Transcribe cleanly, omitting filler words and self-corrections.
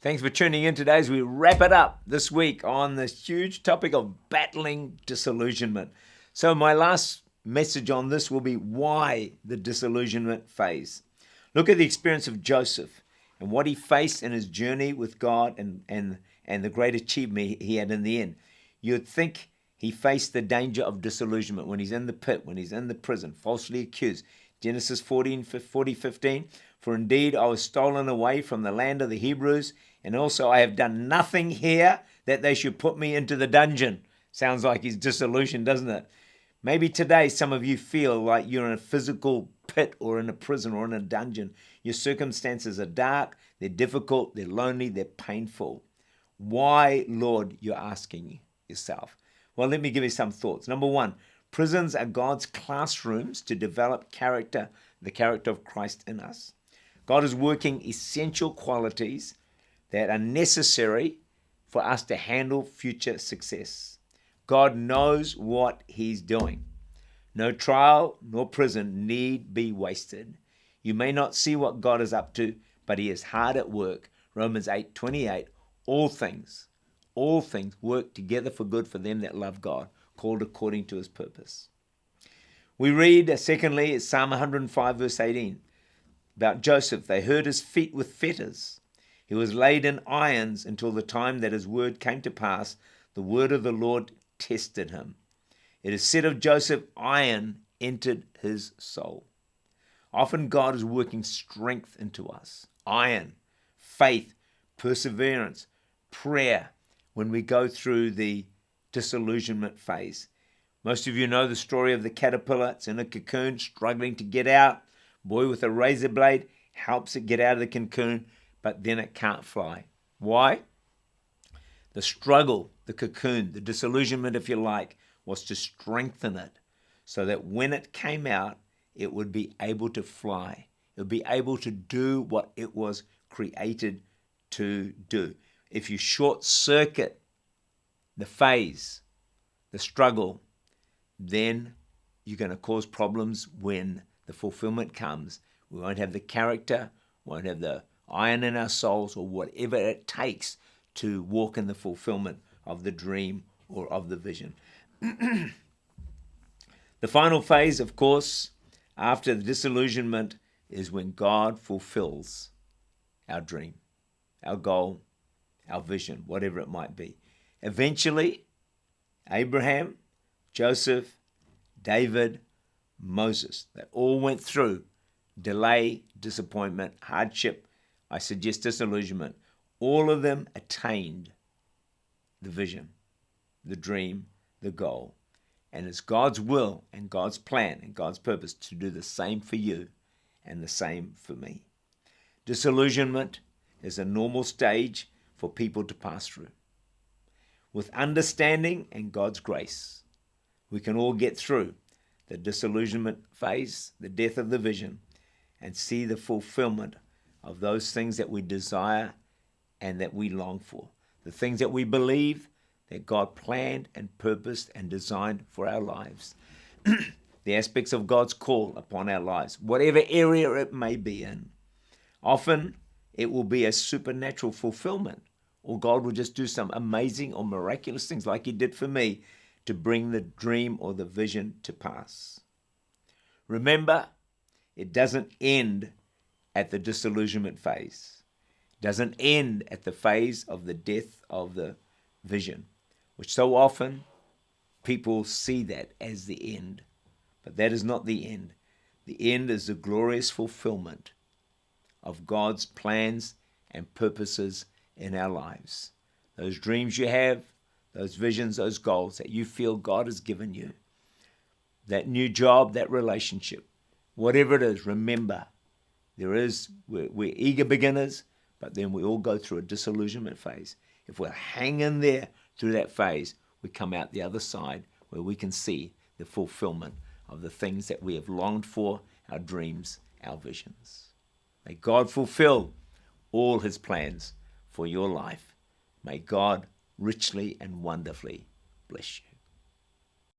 Thanks for tuning in today as we wrap it up this week on this huge topic of battling disillusionment. So my last message on this will be why the disillusionment phase. Look at the experience of Joseph and what he faced in his journey with God and the great achievement he had in the end. You'd think he faced the danger of disillusionment when he's in the pit, when he's in the prison, falsely accused. Genesis 40:15, for indeed I was stolen away from the land of the Hebrews, and also I have done nothing here that they should put me into the dungeon. Sounds like he's disillusioned, doesn't it? Maybe today some of you feel like you're in a physical pit or in a prison or in a dungeon. Your circumstances are dark, they're difficult, they're lonely, they're painful. Why, Lord, you're asking yourself? Well, let me give you some thoughts. Number one, prisons are God's classrooms to develop character, the character of Christ in us. God is working essential qualities that are necessary for us to handle future success. God knows what he's doing. No trial nor prison need be wasted. You may not see what God is up to, but he is hard at work. Romans 8:28, all things work together for good for them that love God, called according to his purpose. We read, secondly, Psalm 105, verse 18, about Joseph. They hurt his feet with fetters. He was laid in irons until the time that his word came to pass. The word of the Lord tested him. It is said of Joseph, iron entered his soul. Often God is working strength into us. Iron, faith, perseverance, prayer when we go through the disillusionment phase. Most of you know the story of the caterpillar. It's in a cocoon, struggling to get out. Boy with a razor blade helps it get out of the cocoon, but then it can't fly. Why? The struggle, the cocoon, the disillusionment, if you like, was to strengthen it so that when it came out, it would be able to fly. It would be able to do what it was created to do. If you short circuit the phase, the struggle, then you're going to cause problems when the fulfillment comes. We won't have the character, won't have the iron in our souls, or whatever it takes to walk in the fulfillment of the dream or of the vision. The final phase, of course, after the disillusionment, is when God fulfills our dream, our goal, our vision, whatever it might be. Eventually, Abraham, Joseph, David, Moses, they all went through delay, disappointment, hardship, I suggest disillusionment. All of them attained the vision, the dream, the goal. And it's God's will and God's plan and God's purpose to do the same for you and the same for me. Disillusionment is a normal stage for people to pass through. With understanding and God's grace, we can all get through the disillusionment phase, the death of the vision, and see the fulfillment of those things that we desire and that we long for. The things that we believe that God planned and purposed and designed for our lives. The aspects of God's call upon our lives, whatever area it may be in. Often it will be a supernatural fulfillment, or God will just do some amazing or miraculous things like he did for me to bring the dream or the vision to pass. Remember, it doesn't end at the disillusionment phase. It doesn't end at the phase of the death of the vision, which so often people see that as the end. But that is not the end. The end is the glorious fulfillment of God's plans and purposes in our lives. Those dreams you have, those visions, those goals that you feel God has given you, that new job, that relationship, whatever it is, remember, we're eager beginners, but then we all go through a disillusionment phase. If we'll hang in there through that phase, we come out the other side where we can see the fulfillment of the things that we have longed for, our dreams, our visions. May God fulfill all his plans for your life. May God richly and wonderfully bless you.